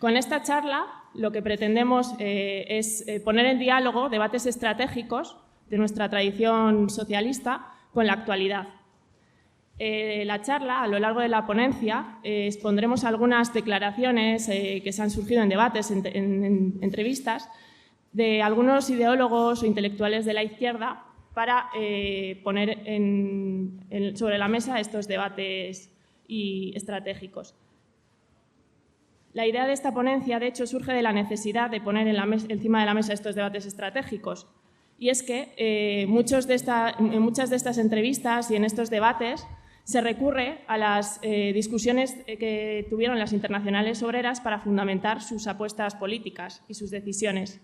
Con esta charla lo que pretendemos es poner en diálogo debates estratégicos de nuestra tradición socialista con la actualidad. La charla, a lo largo de la ponencia, expondremos algunas declaraciones que se han surgido en debates, en entrevistas, de algunos ideólogos o intelectuales de la izquierda para poner sobre la mesa estos debates estratégicos. La idea de esta ponencia, de hecho, surge de la necesidad de poner encima de la mesa estos debates estratégicos. Y es que en muchas de estas entrevistas y en estos debates se recurre a las discusiones que tuvieron las internacionales obreras para fundamentar sus apuestas políticas y sus decisiones.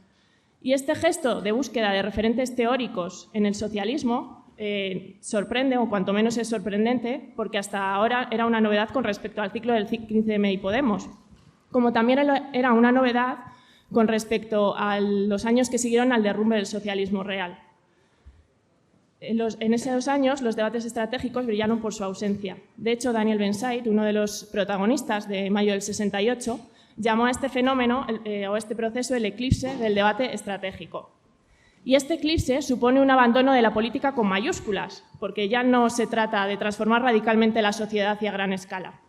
Y este gesto de búsqueda de referentes teóricos en el socialismo sorprende, o cuanto menos es sorprendente, porque hasta ahora era una novedad con respecto al ciclo del 15M y Podemos, como también era una novedad con respecto a los años que siguieron al derrumbe del socialismo real. En esos años los debates estratégicos brillaron por su ausencia. De hecho, Daniel Ben-Said, uno de los protagonistas de mayo del 68, llamó a este fenómeno o a este proceso el eclipse del debate estratégico. Y este eclipse supone un abandono de la política con mayúsculas, porque ya no se trata de transformar radicalmente la sociedad hacia gran escala.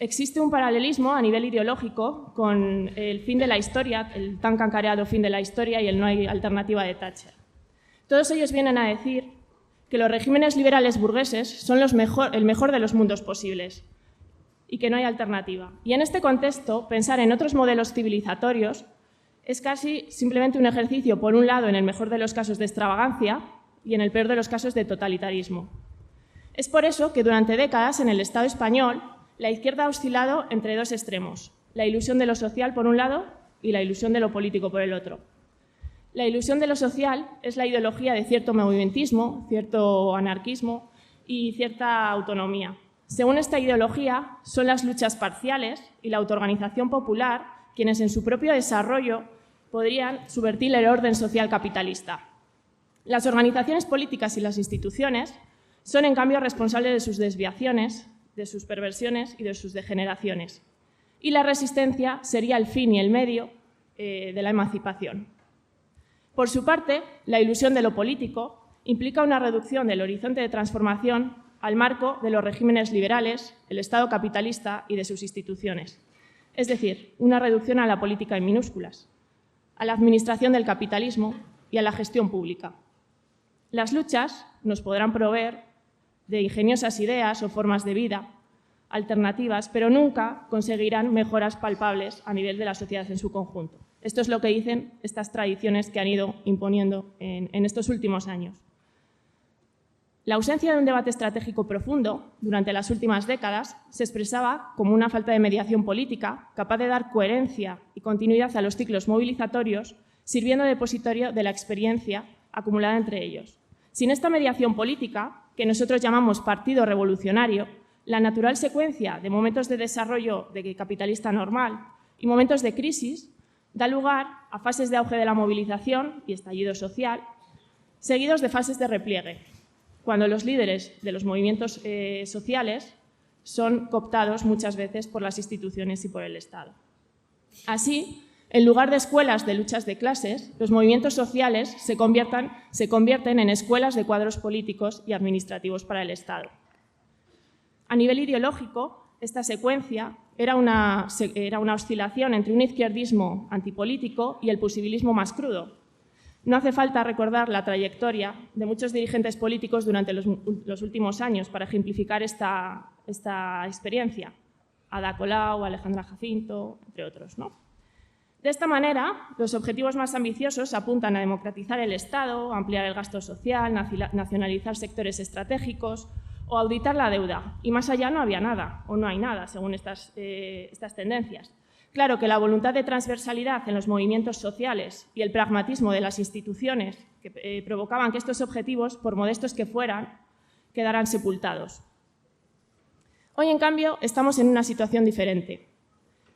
Existe un paralelismo a nivel ideológico con el fin de la historia, el tan cacareado fin de la historia y el no hay alternativa de Thatcher. Todos ellos vienen a decir que los regímenes liberales burgueses son el mejor de los mundos posibles y que no hay alternativa. Y en este contexto, pensar en otros modelos civilizatorios es casi simplemente un ejercicio, por un lado, en el mejor de los casos de extravagancia y en el peor de los casos de totalitarismo. Es por eso que durante décadas en el Estado español la izquierda ha oscilado entre dos extremos, la ilusión de lo social por un lado y la ilusión de lo político por el otro. La ilusión de lo social es la ideología de cierto movimentismo, cierto anarquismo y cierta autonomía. Según esta ideología, son las luchas parciales y la autoorganización popular quienes en su propio desarrollo podrían subvertir el orden social capitalista. Las organizaciones políticas y las instituciones son, en cambio, responsables de sus desviaciones, de sus perversiones y de sus degeneraciones. Y la resistencia sería el fin y el medio de la emancipación. Por su parte, la ilusión de lo político implica una reducción del horizonte de transformación al marco de los regímenes liberales, el Estado capitalista y de sus instituciones. Es decir, una reducción a la política en minúsculas, a la administración del capitalismo y a la gestión pública. Las luchas nos podrán proveer de ingeniosas ideas o formas de vida, alternativas, pero nunca conseguirán mejoras palpables a nivel de la sociedad en su conjunto. Esto es lo que dicen estas tradiciones que han ido imponiendo en estos últimos años. La ausencia de un debate estratégico profundo durante las últimas décadas se expresaba como una falta de mediación política capaz de dar coherencia y continuidad a los ciclos movilizatorios, sirviendo de depositorio de la experiencia acumulada entre ellos. Sin esta mediación política, que nosotros llamamos partido revolucionario, la natural secuencia de momentos de desarrollo de capitalista normal y momentos de crisis da lugar a fases de auge de la movilización y estallido social, seguidos de fases de repliegue, cuando los líderes de los movimientos sociales son cooptados muchas veces por las instituciones y por el Estado. Así, en lugar de escuelas de luchas de clases, los movimientos sociales se convierten en escuelas de cuadros políticos y administrativos para el Estado. A nivel ideológico, esta secuencia era una oscilación entre un izquierdismo antipolítico y el posibilismo más crudo. No hace falta recordar la trayectoria de muchos dirigentes políticos durante los últimos años para ejemplificar esta experiencia. Ada Colau, Alejandra Jacinto, entre otros, ¿no? De esta manera, los objetivos más ambiciosos apuntan a democratizar el Estado, ampliar el gasto social, nacionalizar sectores estratégicos o auditar la deuda. Y más allá no había nada, o no hay nada, según estas tendencias. Claro que la voluntad de transversalidad en los movimientos sociales y el pragmatismo de las instituciones que provocaban que estos objetivos, por modestos que fueran, quedaran sepultados. Hoy, en cambio, estamos en una situación diferente.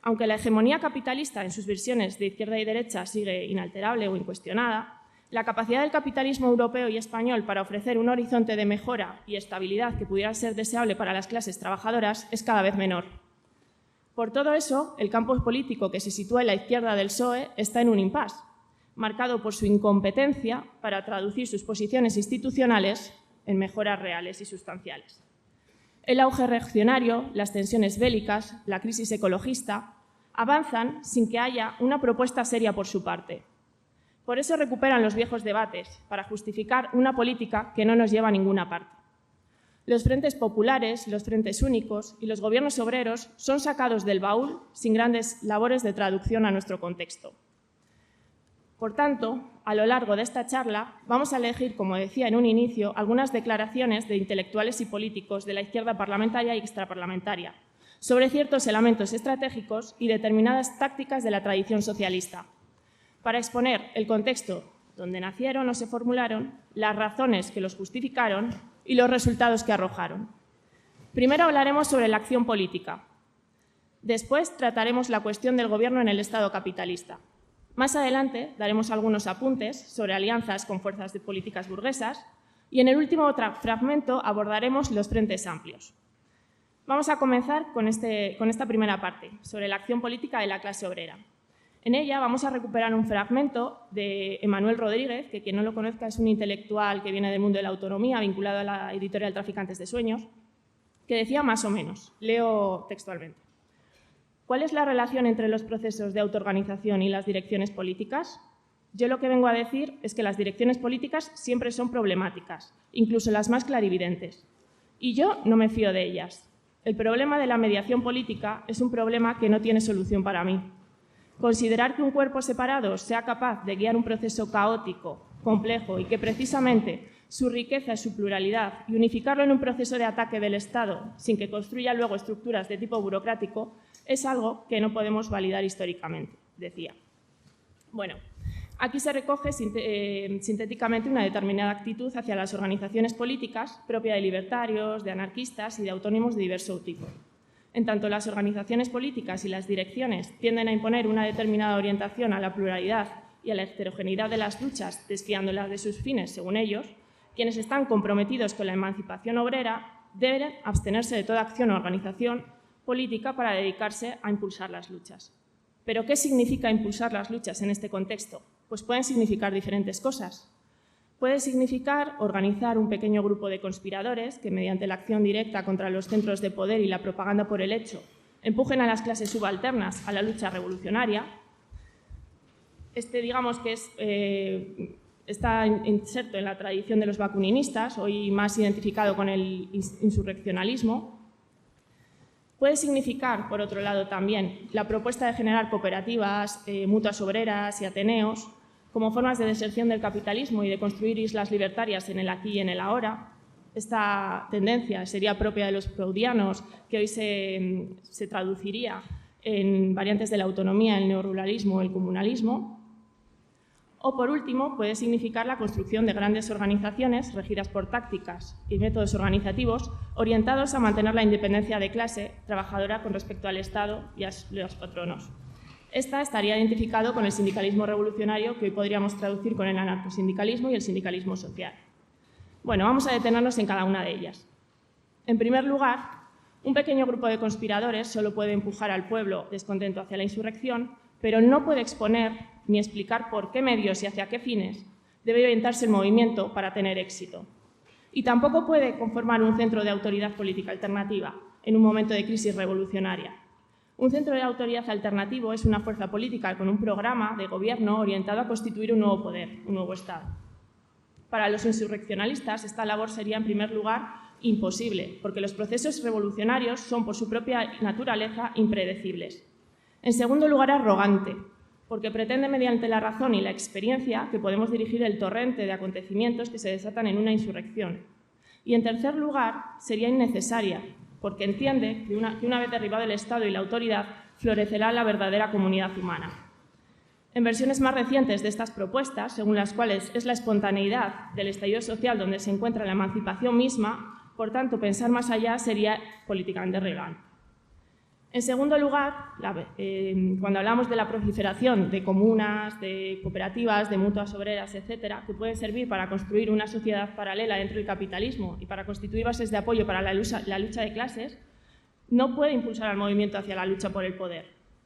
Aunque la hegemonía capitalista en sus versiones de izquierda y derecha sigue inalterable o incuestionada, la capacidad del capitalismo europeo y español para ofrecer un horizonte de mejora y estabilidad que pudiera ser deseable para las clases trabajadoras es cada vez menor. Por todo eso, el campo político que se sitúa en la izquierda del PSOE está en un impasse, marcado por su incompetencia para traducir sus posiciones institucionales en mejoras reales y sustanciales. El auge reaccionario, las tensiones bélicas, la crisis ecologista avanzan sin que haya una propuesta seria por su parte. Por eso recuperan los viejos debates, para justificar una política que no nos lleva a ninguna parte. Los frentes populares, los frentes únicos y los gobiernos obreros son sacados del baúl sin grandes labores de traducción a nuestro contexto. Por tanto, a lo largo de esta charla vamos a elegir, como decía en un inicio, algunas declaraciones de intelectuales y políticos de la izquierda parlamentaria y extraparlamentaria sobre ciertos elementos estratégicos y determinadas tácticas de la tradición socialista, para exponer el contexto donde nacieron o se formularon, las razones que los justificaron y los resultados que arrojaron. Primero hablaremos sobre la acción política. Después trataremos la cuestión del gobierno en el Estado capitalista. Más adelante daremos algunos apuntes sobre alianzas con fuerzas de políticas burguesas y en el último fragmento abordaremos los frentes amplios. Vamos a comenzar con esta primera parte, sobre la acción política de la clase obrera. En ella vamos a recuperar un fragmento de Emanuel Rodríguez, que quien no lo conozca es un intelectual que viene del mundo de la autonomía, vinculado a la editorial Traficantes de Sueños, que decía más o menos, leo textualmente: ¿cuál es la relación entre los procesos de autoorganización y las direcciones políticas? Yo lo que vengo a decir es que las direcciones políticas siempre son problemáticas, incluso las más clarividentes. Y yo no me fío de ellas. El problema de la mediación política es un problema que no tiene solución para mí. Considerar que un cuerpo separado sea capaz de guiar un proceso caótico, complejo y que precisamente su riqueza es su pluralidad y unificarlo en un proceso de ataque del Estado sin que construya luego estructuras de tipo burocrático es algo que no podemos validar históricamente, decía. Bueno, aquí se recoge sintéticamente una determinada actitud hacia las organizaciones políticas propia de libertarios, de anarquistas y de autónomos de diverso tipo. En tanto, las organizaciones políticas y las direcciones tienden a imponer una determinada orientación a la pluralidad y a la heterogeneidad de las luchas, desfiándolas de sus fines, según ellos, quienes están comprometidos con la emancipación obrera deben abstenerse de toda acción o organización política para dedicarse a impulsar las luchas. ¿Pero qué significa impulsar las luchas en este contexto? Pues pueden significar diferentes cosas. Puede significar organizar un pequeño grupo de conspiradores que, mediante la acción directa contra los centros de poder y la propaganda por el hecho, empujen a las clases subalternas a la lucha revolucionaria. Digamos que está inserto en la tradición de los bakuninistas, hoy más identificado con el insurreccionalismo. Puede significar, por otro lado, también la propuesta de generar cooperativas, mutuas obreras y ateneos, como formas de deserción del capitalismo y de construir islas libertarias en el aquí y en el ahora. Esta tendencia sería propia de los proudianos, que hoy se traduciría en variantes de la autonomía, el neoruralismo o el comunalismo. O, por último, puede significar la construcción de grandes organizaciones regidas por tácticas y métodos organizativos orientados a mantener la independencia de clase trabajadora con respecto al Estado y a los patronos. Esta estaría identificado con el sindicalismo revolucionario, que hoy podríamos traducir con el anarcosindicalismo y el sindicalismo social. Bueno, vamos a detenernos en cada una de ellas. En primer lugar, un pequeño grupo de conspiradores solo puede empujar al pueblo descontento hacia la insurrección, pero no puede exponer ni explicar por qué medios y hacia qué fines debe orientarse el movimiento para tener éxito. Y tampoco puede conformar un centro de autoridad política alternativa en un momento de crisis revolucionaria. Un centro de autoridad alternativo es una fuerza política con un programa de gobierno orientado a constituir un nuevo poder, un nuevo Estado. Para los insurreccionalistas, esta labor sería, en primer lugar, imposible, porque los procesos revolucionarios son, por su propia naturaleza, impredecibles. En segundo lugar, arrogante, porque pretende, mediante la razón y la experiencia, que podemos dirigir el torrente de acontecimientos que se desatan en una insurrección. Y, en tercer lugar, sería innecesaria, porque entiende que una vez derribado el Estado y la autoridad, florecerá la verdadera comunidad humana. En versiones más recientes de estas propuestas, según las cuales es la espontaneidad del estallido social donde se encuentra la emancipación misma, por tanto, pensar más allá sería políticamente relevante. En segundo lugar, cuando hablamos de la proliferación de comunas, de cooperativas, de mutuas obreras, etcétera, que pueden servir para construir una sociedad paralela dentro del capitalismo y para constituir bases de apoyo para la lucha de clases, no puede impulsar al movimiento hacia la lucha por el poder.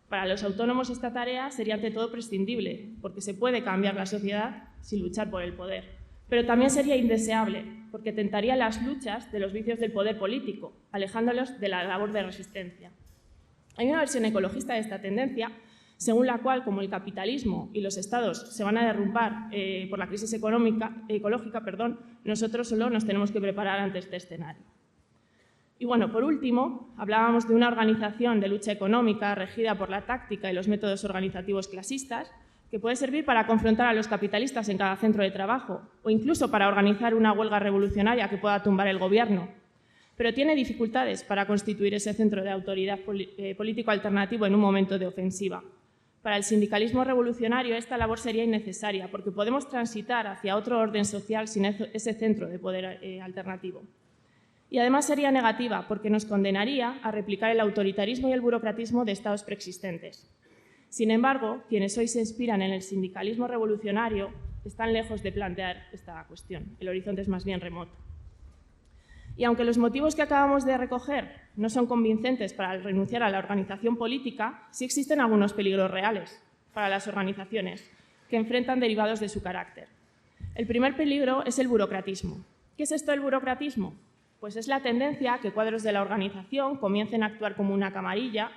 Para los autónomos esta tarea sería ante todo prescindible, porque se puede cambiar la sociedad sin luchar por el poder. Pero también sería indeseable, porque tentaría las luchas de los vicios del poder político, alejándolos de la labor de resistencia. Hay una versión ecologista de esta tendencia, según la cual, como el capitalismo y los estados se van a derrumbar por la crisis ecológica, nosotros solo nos tenemos que preparar ante este escenario. Y bueno, por último, hablábamos de una organización de lucha económica regida por la táctica y los métodos organizativos clasistas, que puede servir para confrontar a los capitalistas en cada centro de trabajo o incluso para organizar una huelga revolucionaria que pueda tumbar el gobierno. Pero tiene dificultades para constituir ese centro de autoridad político alternativo en un momento de ofensiva. Para el sindicalismo revolucionario esta labor sería innecesaria porque podemos transitar hacia otro orden social sin ese centro de poder alternativo. Y además sería negativa porque nos condenaría a replicar el autoritarismo y el burocratismo de estados preexistentes. Sin embargo, quienes hoy se inspiran en el sindicalismo revolucionario están lejos de plantear esta cuestión. El horizonte es más bien remoto. Y aunque los motivos que acabamos de recoger no son convincentes para renunciar a la organización política, sí existen algunos peligros reales para las organizaciones que enfrentan derivados de su carácter. El primer peligro es el burocratismo. ¿Qué es esto del burocratismo? Pues es la tendencia a que cuadros de la organización comiencen a actuar como una camarilla,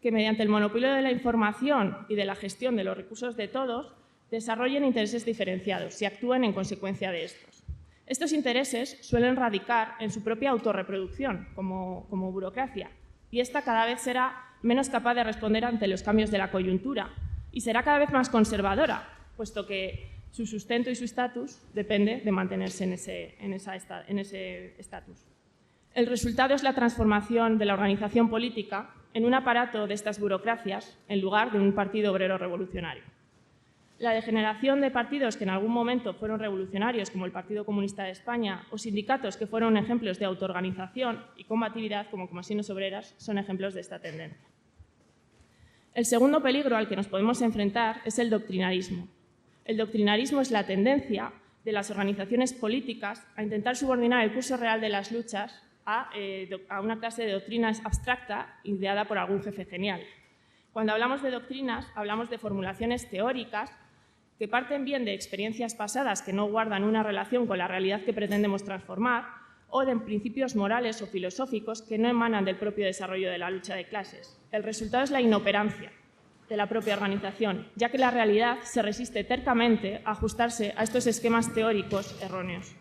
que mediante el monopolio de la información y de la gestión de los recursos de todos, desarrollen intereses diferenciados y actúen en consecuencia de estos. Estos intereses suelen radicar en su propia autorreproducción, como burocracia, y esta cada vez será menos capaz de responder ante los cambios de la coyuntura y será cada vez más conservadora, puesto que su sustento y su estatus depende de mantenerse en ese estatus. El resultado es la transformación de la organización política en un aparato de estas burocracias en lugar de un partido obrero revolucionario. La degeneración de partidos que en algún momento fueron revolucionarios, como el Partido Comunista de España, o sindicatos que fueron ejemplos de autoorganización y combatividad, como Comisiones Obreras, son ejemplos de esta tendencia. El segundo peligro al que nos podemos enfrentar es el doctrinarismo. El doctrinarismo es la tendencia de las organizaciones políticas a intentar subordinar el curso real de las luchas a una clase de doctrina abstracta ideada por algún jefe genial. Cuando hablamos de doctrinas, hablamos de formulaciones teóricas que parten bien de experiencias pasadas que no guardan una relación con la realidad que pretendemos transformar o de principios morales o filosóficos que no emanan del propio desarrollo de la lucha de clases. El resultado es la inoperancia de la propia organización, ya que la realidad se resiste tercamente a ajustarse a estos esquemas teóricos erróneos.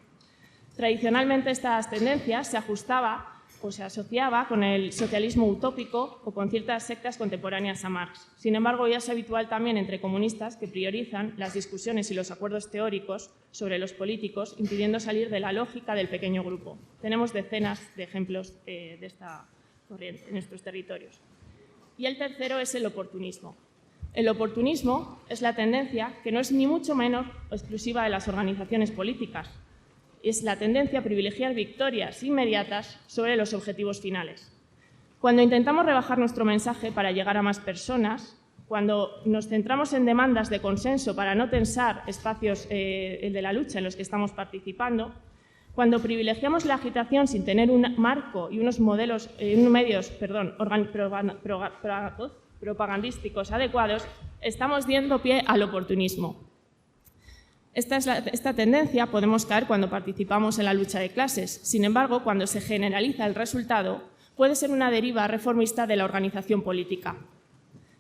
Tradicionalmente estas tendencias se ajustaban o se asociaba con el socialismo utópico o con ciertas sectas contemporáneas a Marx. Sin embargo, ya es habitual también entre comunistas que priorizan las discusiones y los acuerdos teóricos sobre los políticos, impidiendo salir de la lógica del pequeño grupo. Tenemos decenas de ejemplos de esta corriente en nuestros territorios. Y el tercero es el oportunismo. El oportunismo es la tendencia que no es ni mucho menos exclusiva de las organizaciones políticas. Es la tendencia a privilegiar victorias inmediatas sobre los objetivos finales. Cuando intentamos rebajar nuestro mensaje para llegar a más personas, cuando nos centramos en demandas de consenso para no tensar espacios de la lucha en los que estamos participando, cuando privilegiamos la agitación sin tener un marco y unos medios propagandísticos adecuados, estamos dando pie al oportunismo. Esta tendencia podemos caer cuando participamos en la lucha de clases. Sin embargo, cuando se generaliza el resultado, puede ser una deriva reformista de la organización política.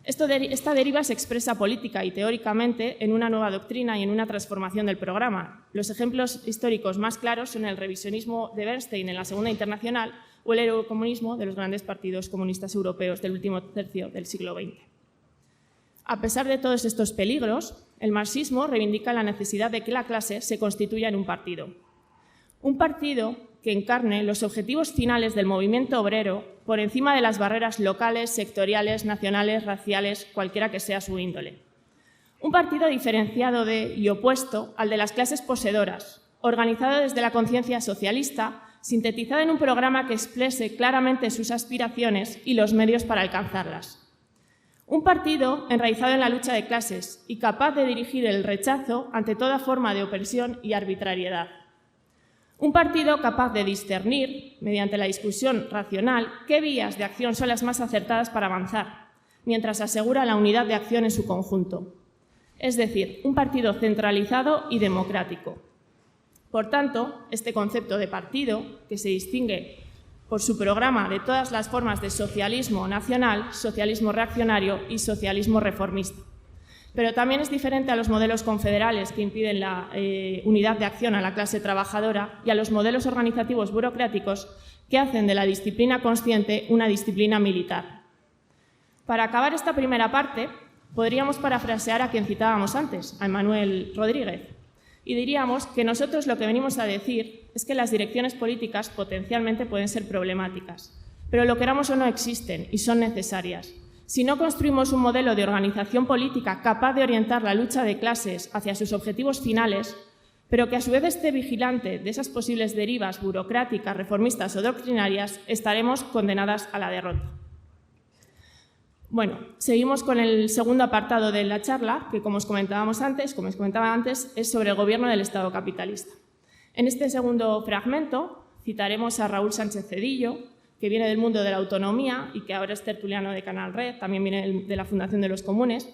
Esta deriva se expresa política y teóricamente en una nueva doctrina y en una transformación del programa. Los ejemplos históricos más claros son el revisionismo de Bernstein en la Segunda Internacional o el eurocomunismo de los grandes partidos comunistas europeos del último tercio del siglo XX. A pesar de todos estos peligros, el marxismo reivindica la necesidad de que la clase se constituya en un partido. Un partido que encarne los objetivos finales del movimiento obrero por encima de las barreras locales, sectoriales, nacionales, raciales, cualquiera que sea su índole. Un partido diferenciado y opuesto al de las clases poseedoras, organizado desde la conciencia socialista, sintetizado en un programa que exprese claramente sus aspiraciones y los medios para alcanzarlas. Un partido enraizado en la lucha de clases y capaz de dirigir el rechazo ante toda forma de opresión y arbitrariedad. Un partido capaz de discernir, mediante la discusión racional, qué vías de acción son las más acertadas para avanzar, mientras asegura la unidad de acción en su conjunto. Es decir, un partido centralizado y democrático. Por tanto, este concepto de partido, que se distingue por su programa de todas las formas de socialismo nacional, socialismo reaccionario y socialismo reformista. Pero también es diferente a los modelos confederales que impiden la unidad de acción a la clase trabajadora y a los modelos organizativos burocráticos que hacen de la disciplina consciente una disciplina militar. Para acabar esta primera parte, podríamos parafrasear a quien citábamos antes, a Emmanuel Rodríguez, y diríamos que nosotros lo que venimos a decir es que las direcciones políticas potencialmente pueden ser problemáticas, pero lo queramos o no existen y son necesarias. Si no construimos un modelo de organización política capaz de orientar la lucha de clases hacia sus objetivos finales, pero que a su vez esté vigilante de esas posibles derivas burocráticas, reformistas o doctrinarias, estaremos condenadas a la derrota. Bueno, seguimos con el segundo apartado de la charla, que como os comentaba antes, es sobre el gobierno del Estado capitalista. En este segundo fragmento citaremos a Raúl Sánchez Cedillo, que viene del mundo de la autonomía y que ahora es tertuliano de Canal Red, también viene de la Fundación de los Comunes,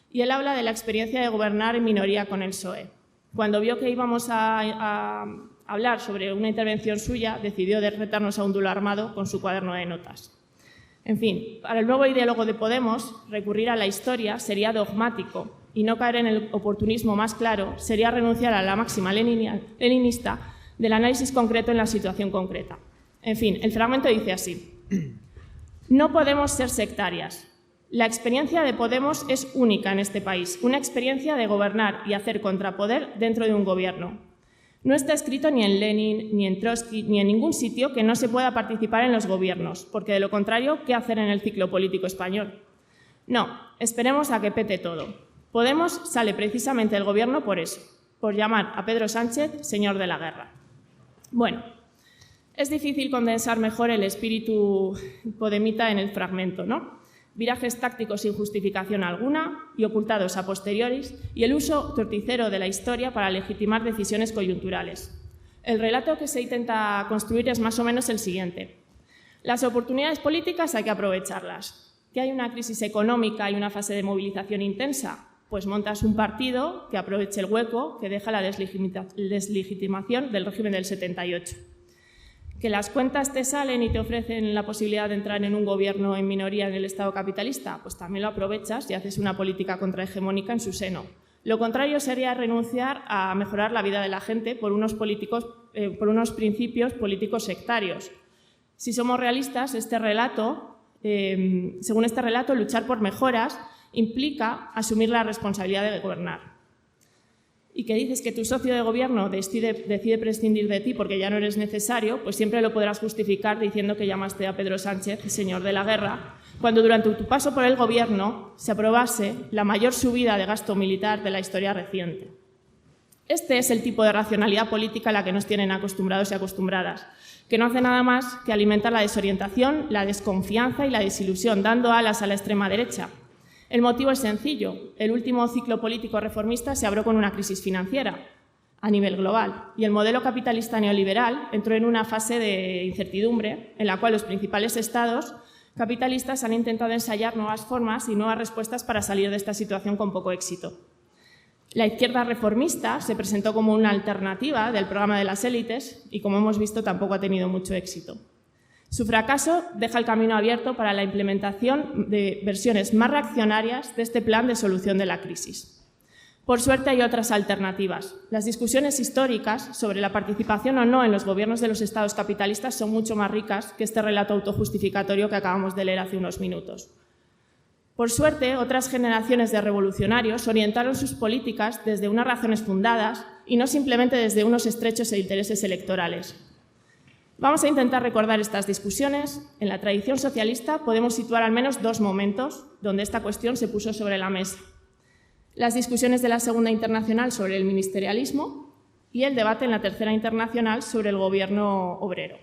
y él habla de la experiencia de gobernar en minoría con el PSOE. Cuando vio que íbamos a hablar sobre una intervención suya, decidió retarnos a un duelo armado con su cuaderno de notas. En fin, para el nuevo ideólogo de Podemos, recurrir a la historia sería dogmático y no caer en el oportunismo más claro sería renunciar a la máxima leninista del análisis concreto en la situación concreta. En fin, el fragmento dice así: no podemos ser sectarias. La experiencia de Podemos es única en este país, una experiencia de gobernar y hacer contrapoder dentro de un gobierno. No está escrito ni en Lenin, ni en Trotsky, ni en ningún sitio que no se pueda participar en los gobiernos, porque de lo contrario, ¿qué hacer en el ciclo político español? No, esperemos a que pete todo. Podemos sale precisamente del gobierno por eso, por llamar a Pedro Sánchez señor de la guerra. Bueno, es difícil condensar mejor el espíritu podemita en el fragmento, ¿no? Virajes tácticos sin justificación alguna y ocultados a posteriori, y el uso torticero de la historia para legitimar decisiones coyunturales. El relato que se intenta construir es más o menos el siguiente. Las oportunidades políticas hay que aprovecharlas. ¿Que hay una crisis económica y una fase de movilización intensa? Pues montas un partido que aproveche el hueco que deja la deslegitimación del régimen del 78. ¿Que las cuentas te salen y te ofrecen la posibilidad de entrar en un gobierno en minoría en el Estado capitalista? Pues también lo aprovechas y haces una política contrahegemónica en su seno. Lo contrario sería renunciar a mejorar la vida de la gente por unos principios políticos sectarios. Si somos realistas, según este relato, luchar por mejoras implica asumir la responsabilidad de gobernar. Y que dices que tu socio de gobierno decide prescindir de ti porque ya no eres necesario, pues siempre lo podrás justificar diciendo que llamaste a Pedro Sánchez señor de la guerra, cuando durante tu paso por el gobierno se aprobase la mayor subida de gasto militar de la historia reciente. Este es el tipo de racionalidad política a la que nos tienen acostumbrados y acostumbradas, que no hace nada más que alimentar la desorientación, la desconfianza y la desilusión, dando alas a la extrema derecha. El motivo es sencillo. El último ciclo político reformista se abrió con una crisis financiera a nivel global y el modelo capitalista neoliberal entró en una fase de incertidumbre en la cual los principales estados capitalistas han intentado ensayar nuevas formas y nuevas respuestas para salir de esta situación con poco éxito. La izquierda reformista se presentó como una alternativa del programa de las élites y, como hemos visto, tampoco ha tenido mucho éxito. Su fracaso deja el camino abierto para la implementación de versiones más reaccionarias de este plan de solución de la crisis. Por suerte hay otras alternativas. Las discusiones históricas sobre la participación o no en los gobiernos de los estados capitalistas son mucho más ricas que este relato autojustificatorio que acabamos de leer hace unos minutos. Por suerte, otras generaciones de revolucionarios orientaron sus políticas desde unas razones fundadas y no simplemente desde unos estrechos intereses electorales. Vamos a intentar recordar estas discusiones. En la tradición socialista podemos situar al menos dos momentos donde esta cuestión se puso sobre la mesa. Las discusiones de la Segunda Internacional sobre el ministerialismo y el debate en la Tercera Internacional sobre el gobierno obrero.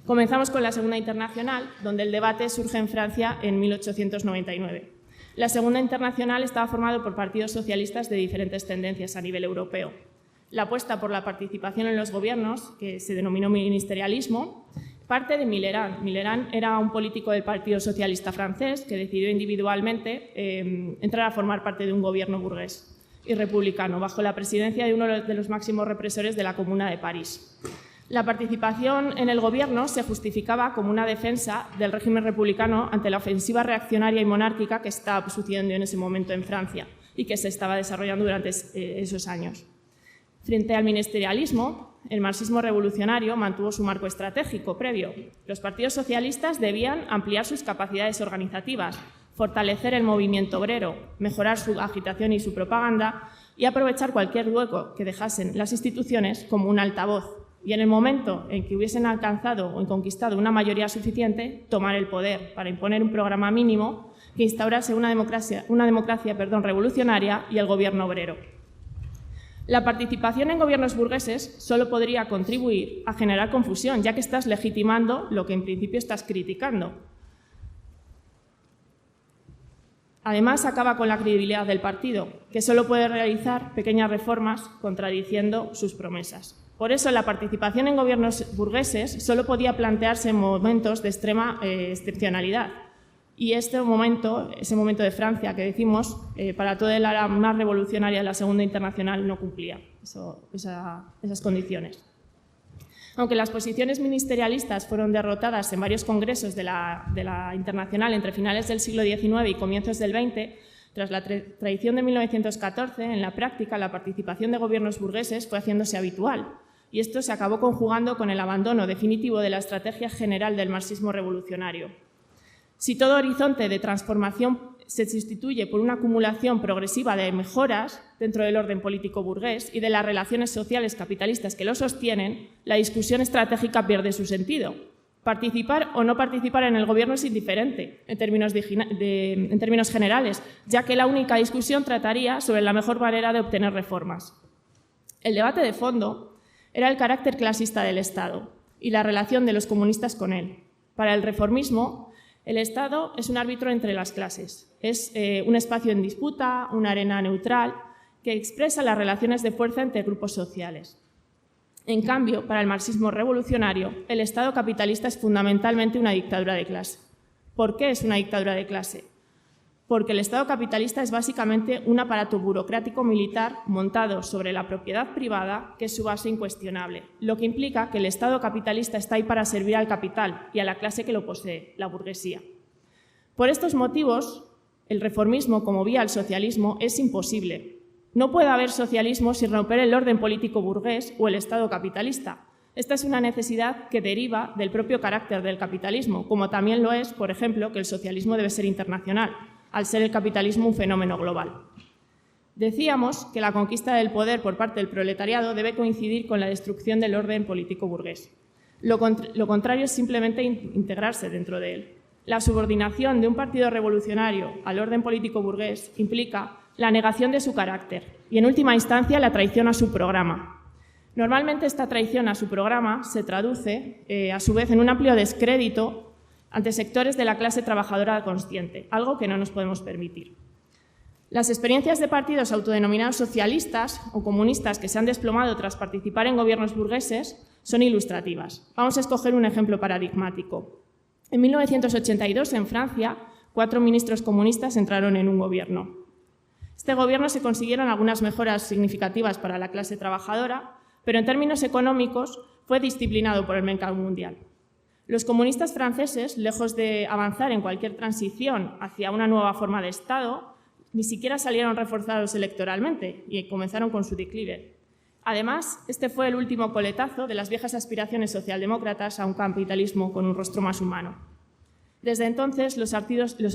Comenzamos con la Segunda Internacional, donde el debate surge en Francia en 1899. La Segunda Internacional estaba formada por partidos socialistas de diferentes tendencias a nivel europeo. La apuesta por la participación en los gobiernos, que se denominó ministerialismo, parte de Millerand. Millerand era un político del Partido Socialista francés que decidió individualmente entrar a formar parte de un gobierno burgués y republicano, bajo la presidencia de uno de los máximos represores de la Comuna de París. La participación en el gobierno se justificaba como una defensa del régimen republicano ante la ofensiva reaccionaria y monárquica que estaba sucediendo en ese momento en Francia y que se estaba desarrollando durante esos años. Frente al ministerialismo, el marxismo revolucionario mantuvo su marco estratégico previo. Los partidos socialistas debían ampliar sus capacidades organizativas, fortalecer el movimiento obrero, mejorar su agitación y su propaganda y aprovechar cualquier hueco que dejasen las instituciones como un altavoz. Y en el momento en que hubiesen alcanzado o conquistado una mayoría suficiente, tomar el poder para imponer un programa mínimo que instaurase una democracia revolucionaria y el gobierno obrero. La participación en gobiernos burgueses solo podría contribuir a generar confusión, ya que estás legitimando lo que en principio estás criticando. Además, acaba con la credibilidad del partido, que solo puede realizar pequeñas reformas contradiciendo sus promesas. Por eso, la participación en gobiernos burgueses solo podía plantearse en momentos de extrema excepcionalidad. Y ese momento de Francia que decimos, para toda la era más revolucionaria de la Segunda Internacional no cumplía esas condiciones. Aunque las posiciones ministerialistas fueron derrotadas en varios congresos de la Internacional entre finales del siglo XIX y comienzos del XX, tras la traición de 1914, en la práctica la participación de gobiernos burgueses fue haciéndose habitual, y esto se acabó conjugando con el abandono definitivo de la estrategia general del marxismo revolucionario. Si todo horizonte de transformación se sustituye por una acumulación progresiva de mejoras dentro del orden político burgués y de las relaciones sociales capitalistas que lo sostienen, la discusión estratégica pierde su sentido. Participar o no participar en el gobierno es indiferente en términos generales, ya que la única discusión trataría sobre la mejor manera de obtener reformas. El debate de fondo era el carácter clasista del Estado y la relación de los comunistas con él. Para el reformismo, el Estado es un árbitro entre las clases, es un espacio en disputa, una arena neutral que expresa las relaciones de fuerza entre grupos sociales. En cambio, para el marxismo revolucionario, el Estado capitalista es fundamentalmente una dictadura de clase. ¿Por qué es una dictadura de clase? Porque el Estado capitalista es básicamente un aparato burocrático militar montado sobre la propiedad privada, que es su base incuestionable, lo que implica que el Estado capitalista está ahí para servir al capital y a la clase que lo posee, la burguesía. Por estos motivos, el reformismo como vía al socialismo es imposible. No puede haber socialismo sin romper el orden político burgués o el Estado capitalista. Esta es una necesidad que deriva del propio carácter del capitalismo, como también lo es, por ejemplo, que el socialismo debe ser internacional, al ser el capitalismo un fenómeno global. Decíamos que la conquista del poder por parte del proletariado debe coincidir con la destrucción del orden político burgués. Lo contrario es simplemente integrarse dentro de él. La subordinación de un partido revolucionario al orden político burgués implica la negación de su carácter y, en última instancia, la traición a su programa. Normalmente esta traición a su programa se traduce, a su vez, en un amplio descrédito ante sectores de la clase trabajadora consciente, algo que no nos podemos permitir. Las experiencias de partidos autodenominados socialistas o comunistas que se han desplomado tras participar en gobiernos burgueses son ilustrativas. Vamos a escoger un ejemplo paradigmático. En 1982, en Francia, 4 ministros comunistas entraron en un gobierno. Este gobierno se consiguieron algunas mejoras significativas para la clase trabajadora, pero en términos económicos fue disciplinado por el mercado mundial. Los comunistas franceses, lejos de avanzar en cualquier transición hacia una nueva forma de Estado, ni siquiera salieron reforzados electoralmente y comenzaron con su declive. Además, este fue el último coletazo de las viejas aspiraciones socialdemócratas a un capitalismo con un rostro más humano. Desde entonces, los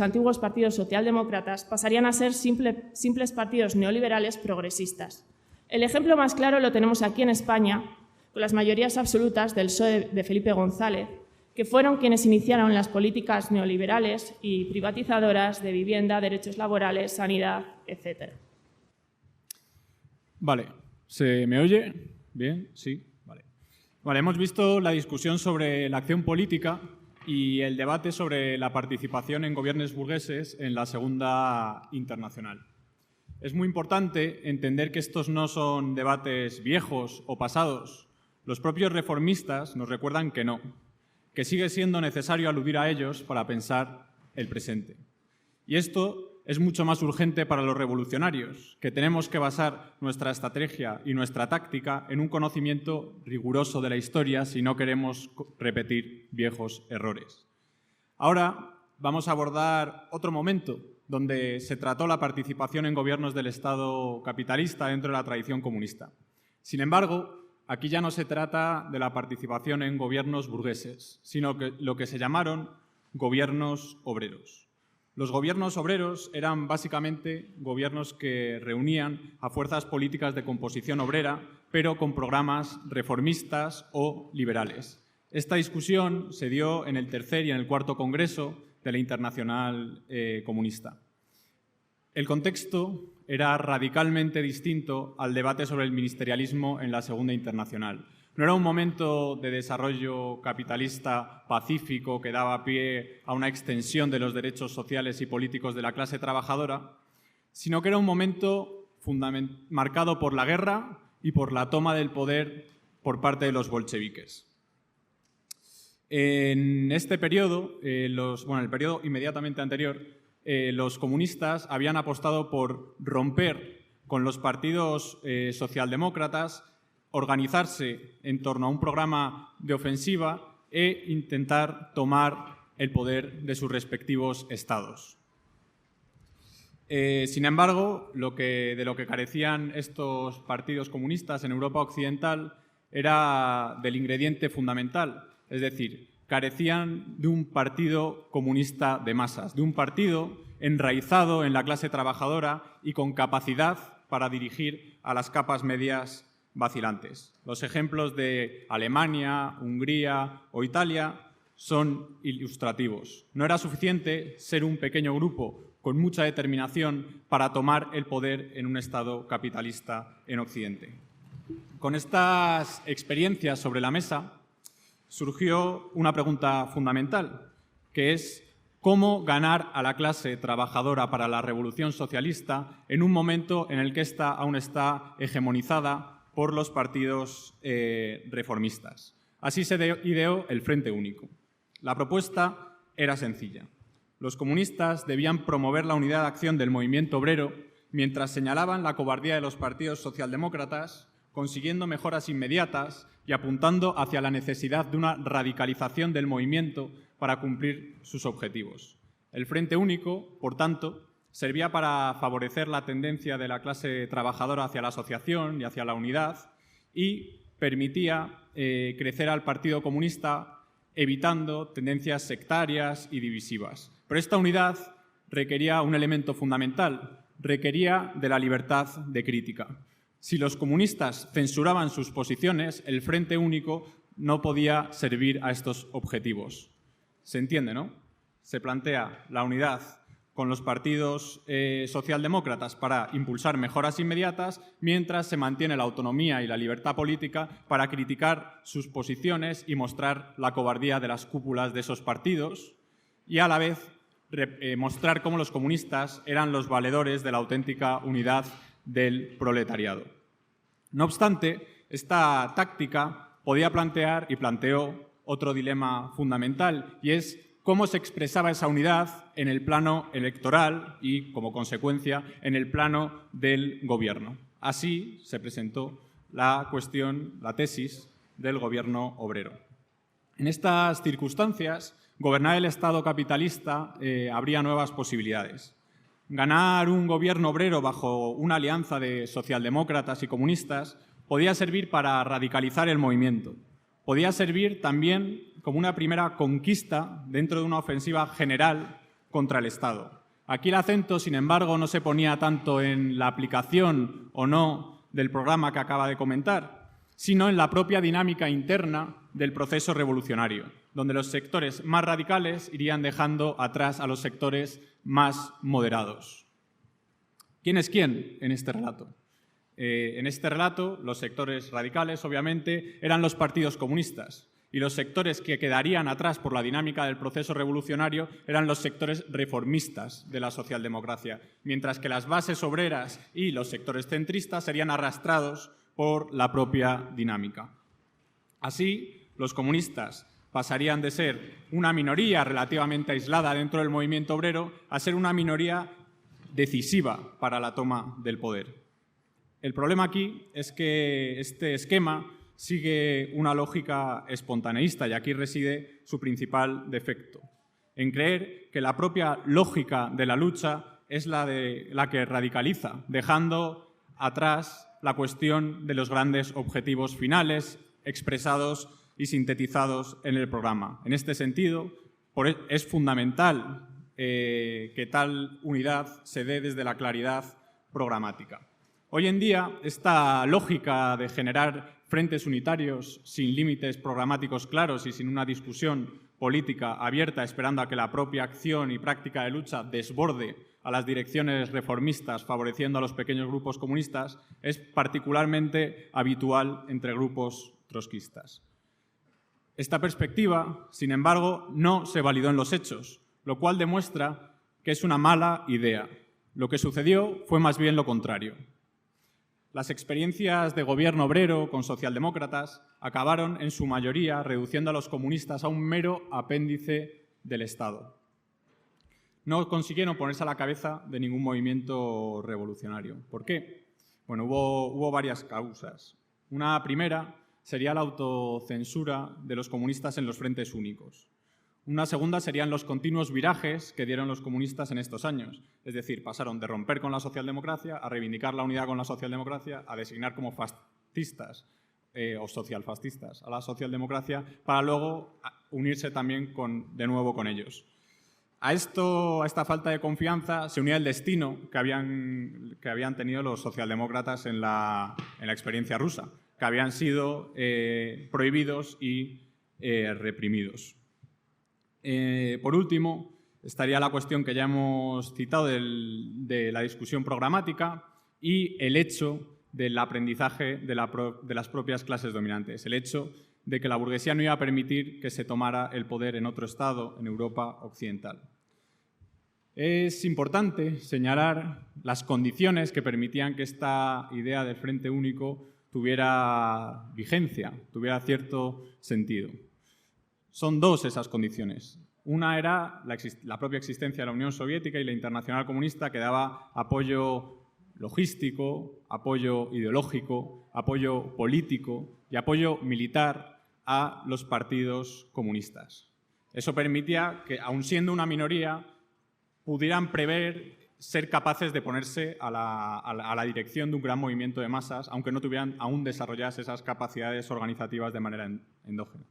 antiguos partidos socialdemócratas pasarían a ser simples partidos neoliberales progresistas. El ejemplo más claro lo tenemos aquí en España, con las mayorías absolutas del PSOE de Felipe González, que fueron quienes iniciaron las políticas neoliberales y privatizadoras de vivienda, derechos laborales, sanidad, etc. Vale, ¿se me oye? ¿Bien? Sí, vale. Vale, hemos visto la discusión sobre la acción política y el debate sobre la participación en gobiernos burgueses en la Segunda Internacional. Es muy importante entender que estos no son debates viejos o pasados. Los propios reformistas nos recuerdan que no, que sigue siendo necesario aludir a ellos para pensar el presente. Y esto es mucho más urgente para los revolucionarios, que tenemos que basar nuestra estrategia y nuestra táctica en un conocimiento riguroso de la historia si no queremos repetir viejos errores. Ahora vamos a abordar otro momento donde se trató la participación en gobiernos del Estado capitalista dentro de la tradición comunista. Sin embargo, aquí ya no se trata de la participación en gobiernos burgueses, sino que lo que se llamaron gobiernos obreros. Los gobiernos obreros eran básicamente gobiernos que reunían a fuerzas políticas de composición obrera, pero con programas reformistas o liberales. Esta discusión se dio en el tercer y en el cuarto congreso de la Internacional Comunista. El contexto era radicalmente distinto al debate sobre el ministerialismo en la Segunda Internacional. No era un momento de desarrollo capitalista pacífico que daba pie a una extensión de los derechos sociales y políticos de la clase trabajadora, sino que era un momento marcado por la guerra y por la toma del poder por parte de los bolcheviques. En este periodo, el periodo inmediatamente anterior, los comunistas habían apostado por romper con los partidos socialdemócratas, organizarse en torno a un programa de ofensiva e intentar tomar el poder de sus respectivos estados. Sin embargo, de lo que carecían estos partidos comunistas en Europa occidental era del ingrediente fundamental, es decir, carecían de un partido comunista de masas, de un partido enraizado en la clase trabajadora y con capacidad para dirigir a las capas medias vacilantes. Los ejemplos de Alemania, Hungría o Italia son ilustrativos. No era suficiente ser un pequeño grupo con mucha determinación para tomar el poder en un Estado capitalista en Occidente. Con estas experiencias sobre la mesa surgió una pregunta fundamental, que es cómo ganar a la clase trabajadora para la revolución socialista en un momento en el que ésta aún está hegemonizada por los partidos reformistas. Así se ideó el Frente Único. La propuesta era sencilla. Los comunistas debían promover la unidad de acción del movimiento obrero mientras señalaban la cobardía de los partidos socialdemócratas, consiguiendo mejoras inmediatas y apuntando hacia la necesidad de una radicalización del movimiento para cumplir sus objetivos. El Frente Único, por tanto, servía para favorecer la tendencia de la clase trabajadora hacia la asociación y hacia la unidad y permitía crecer al Partido Comunista evitando tendencias sectarias y divisivas. Pero esta unidad requería un elemento fundamental, requería de la libertad de crítica. Si los comunistas censuraban sus posiciones, el Frente Único no podía servir a estos objetivos. Se entiende, ¿no? Se plantea la unidad con los partidos socialdemócratas para impulsar mejoras inmediatas, mientras se mantiene la autonomía y la libertad política para criticar sus posiciones y mostrar la cobardía de las cúpulas de esos partidos y a la vez mostrar cómo los comunistas eran los valedores de la auténtica unidad del proletariado. No obstante, esta táctica podía plantear y planteó otro dilema fundamental, y es cómo se expresaba esa unidad en el plano electoral y, como consecuencia, en el plano del gobierno. Así se presentó la tesis del gobierno obrero. En estas circunstancias, gobernar el Estado capitalista abría nuevas posibilidades. Ganar un gobierno obrero bajo una alianza de socialdemócratas y comunistas podía servir para radicalizar el movimiento. Podía servir también como una primera conquista dentro de una ofensiva general contra el Estado. Aquí el acento, sin embargo, no se ponía tanto en la aplicación o no del programa que acaba de comentar, sino en la propia dinámica interna del proceso revolucionario, donde los sectores más radicales irían dejando atrás a los sectores más moderados. ¿Quién es quién en este relato? En este relato, los sectores radicales, obviamente, eran los partidos comunistas. Y los sectores que quedarían atrás por la dinámica del proceso revolucionario eran los sectores reformistas de la socialdemocracia, mientras que las bases obreras y los sectores centristas serían arrastrados por la propia dinámica. Así, los comunistas pasarían de ser una minoría relativamente aislada dentro del movimiento obrero a ser una minoría decisiva para la toma del poder. El problema aquí es que este esquema sigue una lógica espontaneísta y aquí reside su principal defecto, en creer que la propia lógica de la lucha es la que radicaliza, dejando atrás la cuestión de los grandes objetivos finales expresados y sintetizados en el programa. En este sentido, es fundamental que tal unidad se dé desde la claridad programática. Hoy en día, esta lógica de generar frentes unitarios sin límites programáticos claros y sin una discusión política abierta, esperando a que la propia acción y práctica de lucha desborde a las direcciones reformistas, favoreciendo a los pequeños grupos comunistas, es particularmente habitual entre grupos trotskistas. Esta perspectiva, sin embargo, no se validó en los hechos, lo cual demuestra que es una mala idea. Lo que sucedió fue más bien lo contrario. Las experiencias de gobierno obrero con socialdemócratas acabaron, en su mayoría, reduciendo a los comunistas a un mero apéndice del Estado. No consiguieron ponerse a la cabeza de ningún movimiento revolucionario. ¿Por qué? Bueno, hubo varias causas. Una primera sería la autocensura de los comunistas en los frentes únicos. Una segunda serían los continuos virajes que dieron los comunistas en estos años. Es decir, pasaron de romper con la socialdemocracia a reivindicar la unidad con la socialdemocracia, a designar como fascistas o socialfascistas a la socialdemocracia, para luego unirse también de nuevo con ellos. A esta falta de confianza se unía el destino que habían tenido los socialdemócratas en la experiencia rusa, que habían sido prohibidos y reprimidos. Por último, estaría la cuestión que ya hemos citado de la discusión programática y el hecho del aprendizaje de las propias clases dominantes, el hecho de que la burguesía no iba a permitir que se tomara el poder en otro Estado, en Europa occidental. Es importante señalar las condiciones que permitían que esta idea del Frente Único tuviera vigencia, tuviera cierto sentido. Son dos esas condiciones. Una era la propia existencia de la Unión Soviética y la Internacional Comunista, que daba apoyo logístico, apoyo ideológico, apoyo político y apoyo militar a los partidos comunistas. Eso permitía que, aun siendo una minoría, pudieran prever ser capaces de ponerse a la dirección de un gran movimiento de masas, aunque no tuvieran aún desarrolladas esas capacidades organizativas de manera endógena.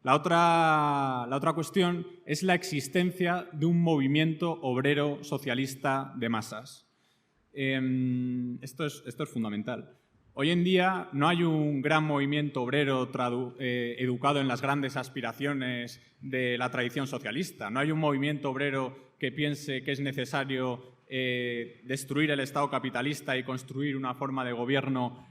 La otra cuestión es la existencia de un movimiento obrero socialista de masas. Esto es fundamental. Hoy en día no hay un gran movimiento obrero educado en las grandes aspiraciones de la tradición socialista. No hay un movimiento obrero que piense que es necesario destruir el Estado capitalista y construir una forma de gobierno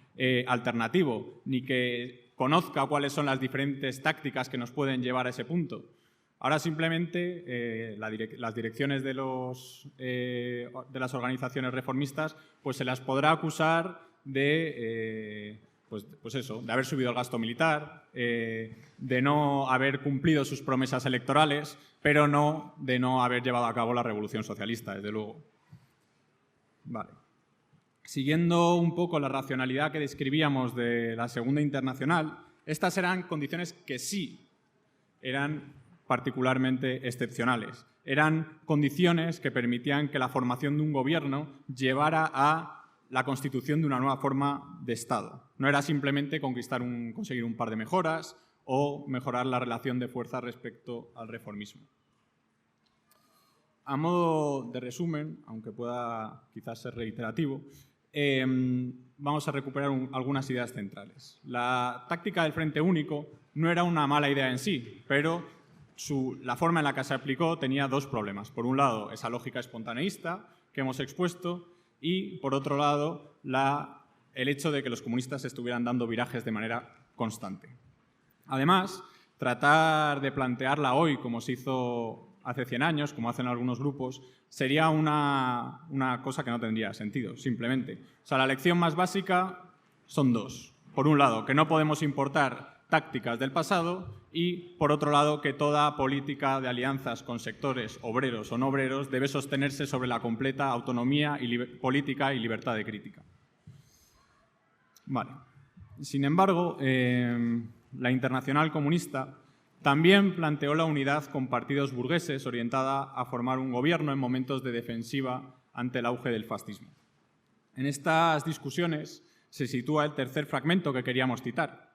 alternativo, ni que conozca cuáles son las diferentes tácticas que nos pueden llevar a ese punto. Ahora simplemente las direcciones de las organizaciones reformistas pues se las podrá acusar de haber subido el gasto militar, de no haber cumplido sus promesas electorales, pero no de no haber llevado a cabo la revolución socialista, desde luego. Vale. Siguiendo un poco la racionalidad que describíamos de la Segunda Internacional, estas eran condiciones que sí eran particularmente excepcionales. Eran condiciones que permitían que la formación de un gobierno llevara a la constitución de una nueva forma de Estado. No era simplemente conseguir un par de mejoras o mejorar la relación de fuerza respecto al reformismo. A modo de resumen, aunque pueda quizás ser reiterativo, vamos a recuperar algunas ideas centrales. La táctica del Frente Único no era una mala idea en sí, pero la forma en la que se aplicó tenía dos problemas. Por un lado, esa lógica espontaneísta que hemos expuesto y, por otro lado, el hecho de que los comunistas estuvieran dando virajes de manera constante. Además, tratar de plantearla hoy, como se hizo hace 100 años, como hacen algunos grupos, sería una cosa que no tendría sentido, simplemente. O sea, la lección más básica son dos. Por un lado, que no podemos importar tácticas del pasado y, por otro lado, que toda política de alianzas con sectores obreros o no obreros debe sostenerse sobre la completa autonomía política y libertad de crítica. Vale. Sin embargo, la Internacional Comunista también planteó la unidad con partidos burgueses orientada a formar un gobierno en momentos de defensiva ante el auge del fascismo. En estas discusiones se sitúa el tercer fragmento que queríamos citar.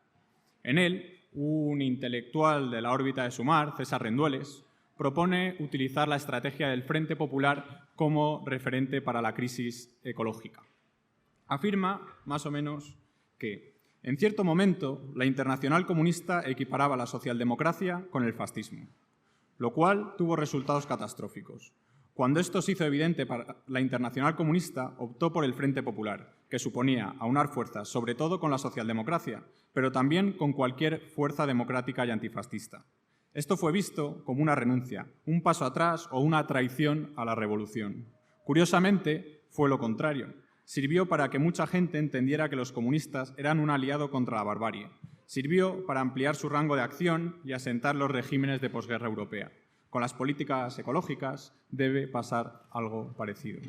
En él, un intelectual de la órbita de Sumar, César Rendueles, propone utilizar la estrategia del Frente Popular como referente para la crisis ecológica. Afirma, más o menos, que en cierto momento la Internacional Comunista equiparaba la socialdemocracia con el fascismo, lo cual tuvo resultados catastróficos. Cuando esto se hizo evidente para la Internacional Comunista, optó por el Frente Popular, que suponía aunar fuerzas, sobre todo con la socialdemocracia, pero también con cualquier fuerza democrática y antifascista. Esto fue visto como una renuncia, un paso atrás o una traición a la revolución. Curiosamente, fue lo contrario. Sirvió para que mucha gente entendiera que los comunistas eran un aliado contra la barbarie. Sirvió para ampliar su rango de acción y asentar los regímenes de posguerra europea. Con las políticas ecológicas debe pasar algo parecido.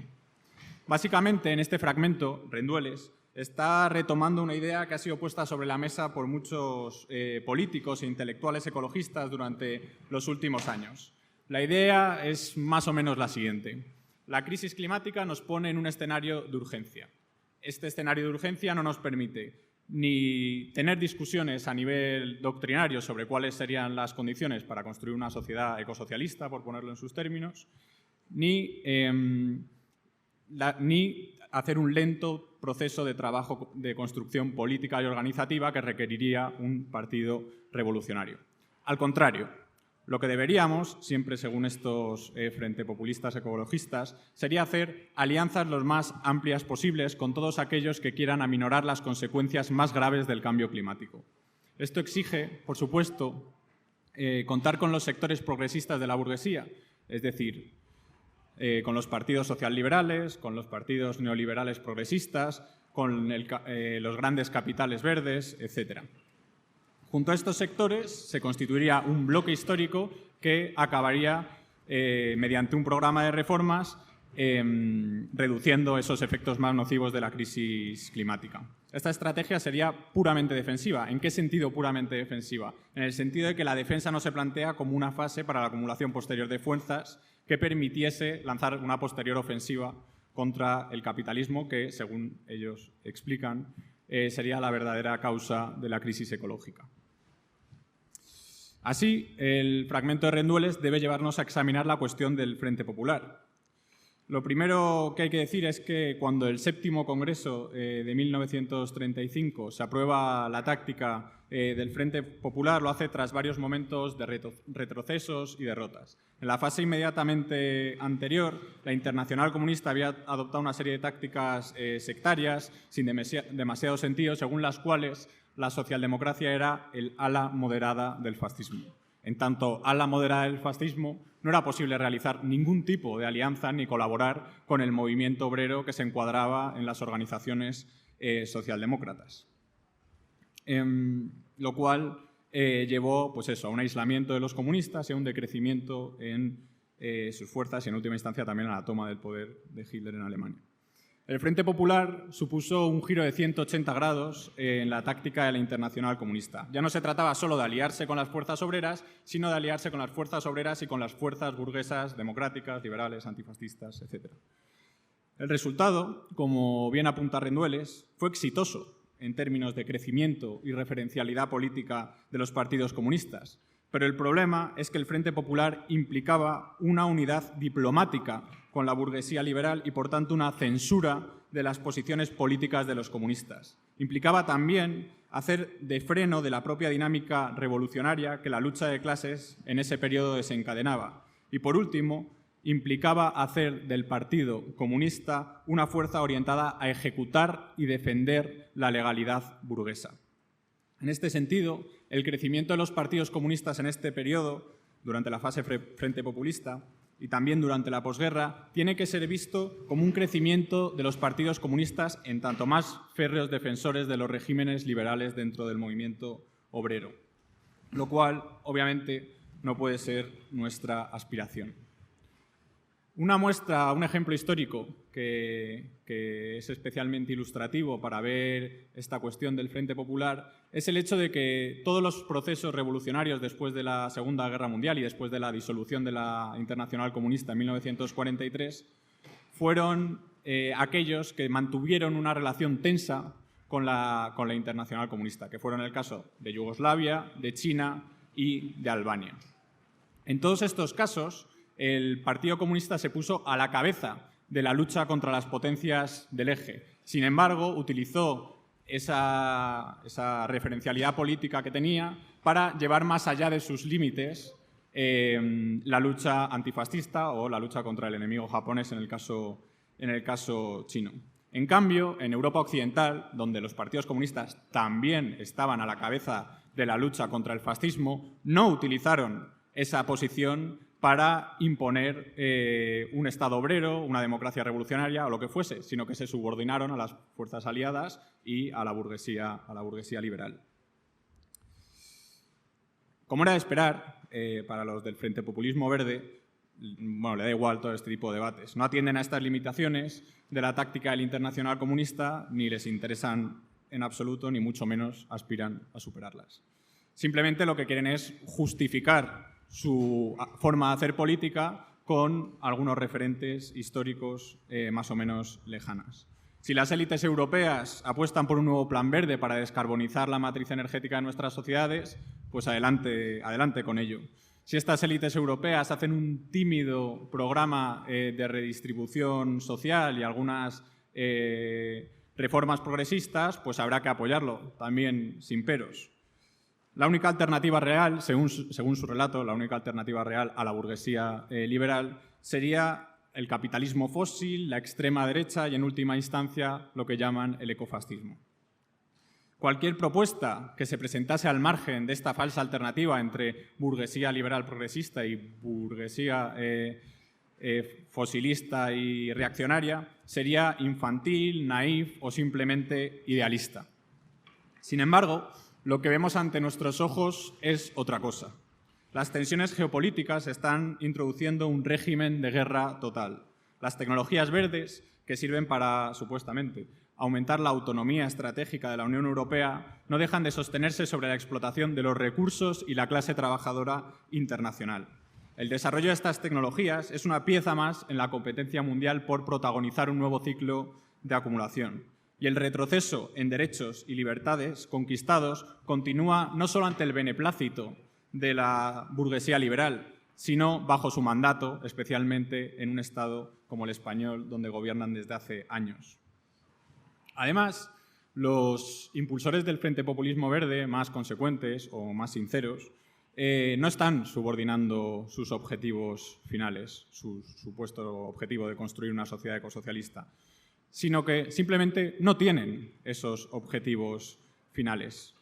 Básicamente, en este fragmento, Rendueles está retomando una idea que ha sido puesta sobre la mesa por muchos políticos e intelectuales ecologistas durante los últimos años. La idea es más o menos la siguiente. La crisis climática nos pone en un escenario de urgencia. Este escenario de urgencia no nos permite ni tener discusiones a nivel doctrinario sobre cuáles serían las condiciones para construir una sociedad ecosocialista, por ponerlo en sus términos, ni hacer un lento proceso de trabajo de construcción política y organizativa que requeriría un partido revolucionario. Al contrario, lo que deberíamos, siempre según estos frente populistas ecologistas, sería hacer alianzas lo más amplias posibles con todos aquellos que quieran aminorar las consecuencias más graves del cambio climático. Esto exige, por supuesto, contar con los sectores progresistas de la burguesía, es decir, con los partidos socialliberales, con los partidos neoliberales progresistas, con los grandes capitales verdes, etc. Junto a estos sectores se constituiría un bloque histórico que acabaría, mediante un programa de reformas, reduciendo esos efectos más nocivos de la crisis climática. Esta estrategia sería puramente defensiva. ¿En qué sentido puramente defensiva? En el sentido de que la defensa no se plantea como una fase para la acumulación posterior de fuerzas que permitiese lanzar una posterior ofensiva contra el capitalismo que, según ellos explican, sería la verdadera causa de la crisis ecológica. Así, el fragmento de Rendueles debe llevarnos a examinar la cuestión del Frente Popular. Lo primero que hay que decir es que cuando el séptimo Congreso de 1935 se aprueba la táctica del Frente Popular, lo hace tras varios momentos de retrocesos y derrotas. En la fase inmediatamente anterior, la Internacional Comunista había adoptado una serie de tácticas sectarias sin demasiado sentido, según las cuales la socialdemocracia era el ala moderada del fascismo. En tanto ala moderada del fascismo, no era posible realizar ningún tipo de alianza ni colaborar con el movimiento obrero que se encuadraba en las organizaciones socialdemócratas. Lo cual llevó pues a un aislamiento de los comunistas y a un decrecimiento en sus fuerzas y, en última instancia, también a la toma del poder de Hitler en Alemania. El Frente Popular supuso un giro de 180 grados en la táctica de la Internacional Comunista. Ya no se trataba solo de aliarse con las fuerzas obreras, sino de aliarse con las fuerzas obreras y con las fuerzas burguesas, democráticas, liberales, antifascistas, etc. El resultado, como bien apunta Rendueles, fue exitoso en términos de crecimiento y referencialidad política de los partidos comunistas. Pero el problema es que el Frente Popular implicaba una unidad diplomática con la burguesía liberal y, por tanto, una censura de las posiciones políticas de los comunistas. Implicaba también hacer de freno de la propia dinámica revolucionaria que la lucha de clases en ese periodo desencadenaba. Y, por último, implicaba hacer del Partido Comunista una fuerza orientada a ejecutar y defender la legalidad burguesa. En este sentido, el crecimiento de los partidos comunistas en este periodo, durante la fase Frente Populista y también durante la posguerra, tiene que ser visto como un crecimiento de los partidos comunistas en tanto más férreos defensores de los regímenes liberales dentro del movimiento obrero, lo cual, obviamente, no puede ser nuestra aspiración. Una muestra, un ejemplo histórico que es especialmente ilustrativo para ver esta cuestión del Frente Popular es el hecho de que todos los procesos revolucionarios después de la Segunda Guerra Mundial y después de la disolución de la Internacional Comunista en 1943 fueron aquellos que mantuvieron una relación tensa con la Internacional Comunista, que fueron el caso de Yugoslavia, de China y de Albania. En todos estos casos, el Partido Comunista se puso a la cabeza de la lucha contra las potencias del eje. Sin embargo, utilizó esa referencialidad política que tenía para llevar más allá de sus límites la lucha antifascista o la lucha contra el enemigo japonés en el caso chino. En cambio, en Europa Occidental, donde los partidos comunistas también estaban a la cabeza de la lucha contra el fascismo, no utilizaron esa posición para imponer un Estado obrero, una democracia revolucionaria o lo que fuese, sino que se subordinaron a las fuerzas aliadas y a la burguesía liberal. Como era de esperar, para los del Frente Populismo Verde, bueno, le da igual todo este tipo de debates. No atienden a estas limitaciones de la táctica del Internacional Comunista, ni les interesan en absoluto, ni mucho menos aspiran a superarlas. Simplemente lo que quieren es justificar su forma de hacer política con algunos referentes históricos más o menos lejanas. Si las élites europeas apuestan por un nuevo plan verde para descarbonizar la matriz energética de nuestras sociedades, pues adelante con ello. Si estas élites europeas hacen un tímido programa de redistribución social y algunas reformas progresistas, pues habrá que apoyarlo, también sin peros. La única alternativa real, según su relato, la única alternativa real a la burguesía liberal sería el capitalismo fósil, la extrema derecha y, en última instancia, lo que llaman el ecofascismo. Cualquier propuesta que se presentase al margen de esta falsa alternativa entre burguesía liberal progresista y burguesía fosilista y reaccionaria sería infantil, naif o simplemente idealista. Sin embargo, lo que vemos ante nuestros ojos es otra cosa. Las tensiones geopolíticas están introduciendo un régimen de guerra total. Las tecnologías verdes, que sirven para, supuestamente, aumentar la autonomía estratégica de la Unión Europea, no dejan de sostenerse sobre la explotación de los recursos y la clase trabajadora internacional. El desarrollo de estas tecnologías es una pieza más en la competencia mundial por protagonizar un nuevo ciclo de acumulación. Y el retroceso en derechos y libertades conquistados continúa no solo ante el beneplácito de la burguesía liberal, sino bajo su mandato, especialmente en un Estado como el español, donde gobiernan desde hace años. Además, los impulsores del Frente Populismo Verde, más consecuentes o más sinceros, no están subordinando sus objetivos finales, su supuesto objetivo de construir una sociedad ecosocialista, sino que simplemente no tienen esos objetivos finales.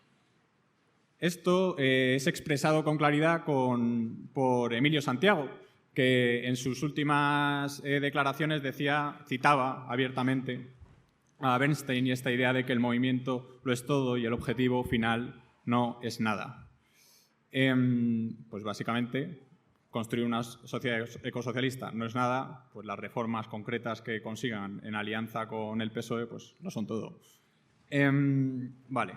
Esto es expresado con claridad por Emilio Santiago, que en sus últimas declaraciones citaba abiertamente a Bernstein y esta idea de que el movimiento lo es todo y el objetivo final no es nada. Pues básicamente, construir una sociedad ecosocialista no es nada, pues las reformas concretas que consigan en alianza con el PSOE pues no son todo. Vale,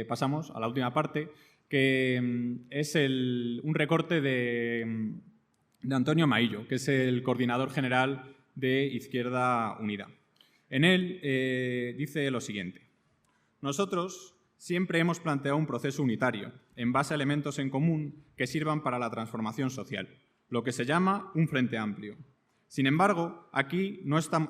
pasamos a la última parte, que es un recorte de Antonio Maillo, que es el coordinador general de Izquierda Unida. En él dice lo siguiente: nosotros siempre hemos planteado un proceso unitario, en base a elementos en común que sirvan para la transformación social, lo que se llama un frente amplio. Sin embargo, aquí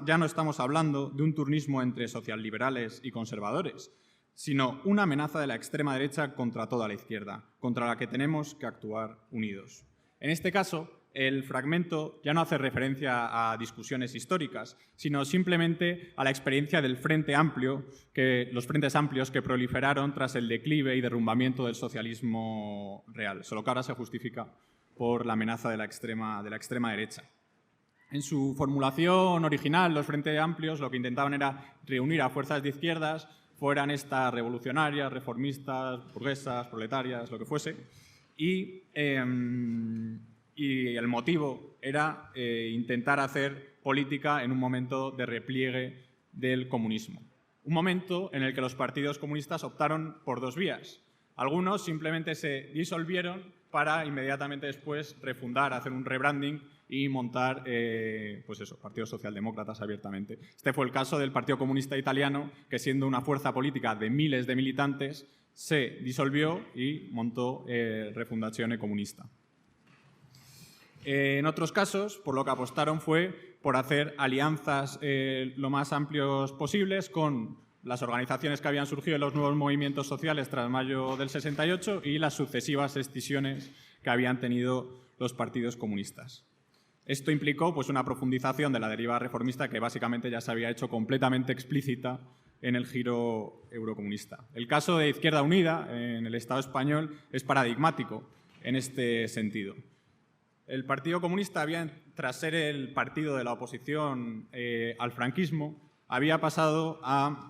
ya no estamos hablando de un turnismo entre socialliberales y conservadores, sino una amenaza de la extrema derecha contra toda la izquierda, contra la que tenemos que actuar unidos. En este caso, el fragmento ya no hace referencia a discusiones históricas, sino simplemente a la experiencia del Frente Amplio, los frentes amplios que proliferaron tras el declive y derrumbamiento del socialismo real, solo que ahora se justifica por la amenaza de la extrema derecha. En su formulación original, los Frentes Amplios lo que intentaban era reunir a fuerzas de izquierdas, fueran estas revolucionarias, reformistas, burguesas, proletarias, lo que fuese, y el motivo era intentar hacer política en un momento de repliegue del comunismo. Un momento en el que los partidos comunistas optaron por dos vías. Algunos simplemente se disolvieron para inmediatamente después refundar, hacer un rebranding y montar partidos socialdemócratas abiertamente. Este fue el caso del Partido Comunista Italiano, que siendo una fuerza política de miles de militantes, se disolvió y montó Refundazione Comunista. En otros casos, por lo que apostaron fue por hacer alianzas lo más amplios posibles con las organizaciones que habían surgido en los nuevos movimientos sociales tras mayo del 68 y las sucesivas escisiones que habían tenido los partidos comunistas. Esto implicó una profundización de la deriva reformista que básicamente ya se había hecho completamente explícita en el giro eurocomunista. El caso de Izquierda Unida en el Estado español es paradigmático en este sentido. El Partido Comunista, tras ser el partido de la oposición al franquismo, había pasado a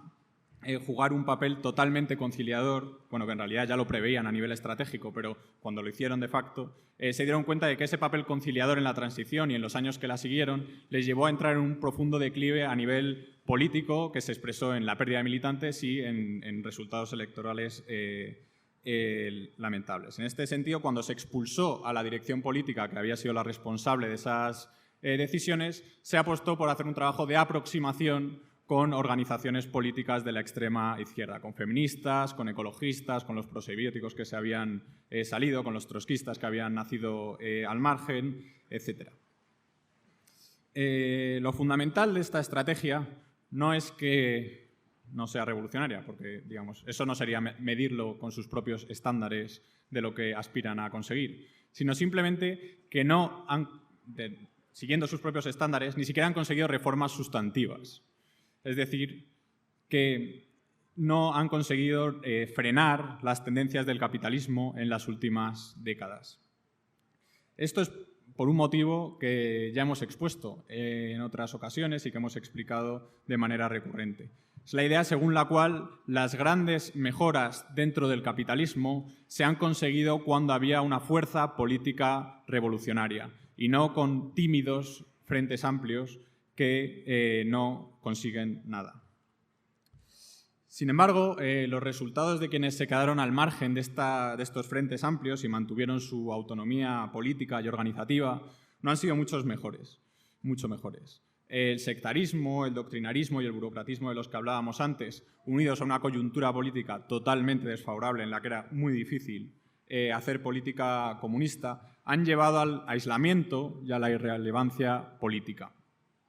jugar un papel totalmente conciliador, que en realidad ya lo preveían a nivel estratégico, pero cuando lo hicieron de facto, se dieron cuenta de que ese papel conciliador en la transición y en los años que la siguieron les llevó a entrar en un profundo declive a nivel político que se expresó en la pérdida de militantes y en resultados electorales lamentables. En este sentido, cuando se expulsó a la dirección política que había sido la responsable de esas decisiones, se apostó por hacer un trabajo de aproximación con organizaciones políticas de la extrema izquierda, con feministas, con ecologistas, con los prosoviéticos que se habían salido, con los trotskistas que habían nacido al margen, etc. Lo fundamental de esta estrategia no es que no sea revolucionaria, porque eso no sería medirlo con sus propios estándares de lo que aspiran a conseguir, sino simplemente que siguiendo sus propios estándares, ni siquiera han conseguido reformas sustantivas. Es decir, que no han conseguido frenar las tendencias del capitalismo en las últimas décadas. Esto es por un motivo que ya hemos expuesto en otras ocasiones y que hemos explicado de manera recurrente. Es la idea según la cual las grandes mejoras dentro del capitalismo se han conseguido cuando había una fuerza política revolucionaria y no con tímidos frentes amplios que no consiguen nada. Sin embargo, los resultados de quienes se quedaron al margen de estos frentes amplios y mantuvieron su autonomía política y organizativa no han sido mucho mejores. El sectarismo, el doctrinarismo y el burocratismo de los que hablábamos antes, unidos a una coyuntura política totalmente desfavorable en la que era muy difícil hacer política comunista, han llevado al aislamiento y a la irrelevancia política.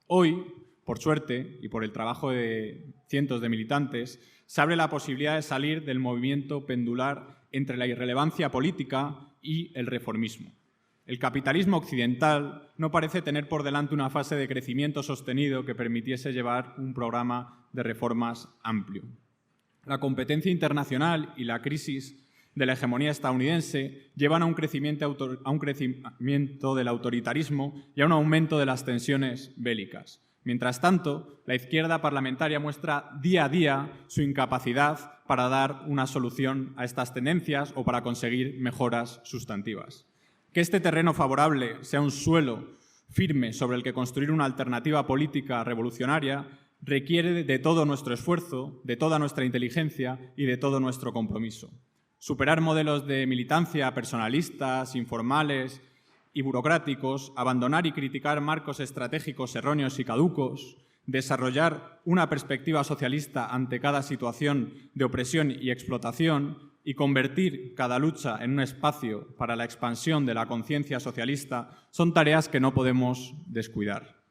Hoy, por suerte, y por el trabajo de cientos de militantes, se abre la posibilidad de salir del movimiento pendular entre la irrelevancia política y el reformismo. El capitalismo occidental no parece tener por delante una fase de crecimiento sostenido que permitiese llevar un programa de reformas amplio. La competencia internacional y la crisis de la hegemonía estadounidense llevan a un crecimiento del autoritarismo y a un aumento de las tensiones bélicas. Mientras tanto, la izquierda parlamentaria muestra día a día su incapacidad para dar una solución a estas tendencias o para conseguir mejoras sustantivas. Que este terreno favorable sea un suelo firme sobre el que construir una alternativa política revolucionaria requiere de todo nuestro esfuerzo, de toda nuestra inteligencia y de todo nuestro compromiso. Superar modelos de militancia personalistas, informales y burocráticos, abandonar y criticar marcos estratégicos erróneos y caducos, desarrollar una perspectiva socialista ante cada situación de opresión y explotación y convertir cada lucha en un espacio para la expansión de la conciencia socialista son tareas que no podemos descuidar.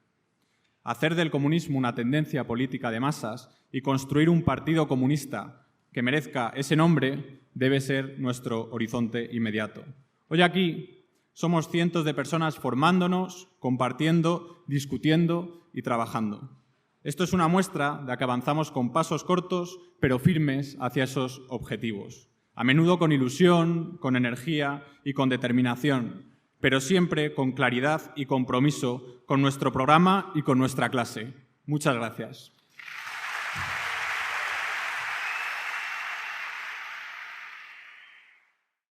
Hacer del comunismo una tendencia política de masas y construir un partido comunista que merezca ese nombre debe ser nuestro horizonte inmediato. Hoy aquí Somos cientos de personas formándonos, compartiendo, discutiendo y trabajando. Esto es una muestra de que avanzamos con pasos cortos, pero firmes hacia esos objetivos. A menudo con ilusión, con energía y con determinación, pero siempre con claridad y compromiso con nuestro programa y con nuestra clase. Muchas gracias.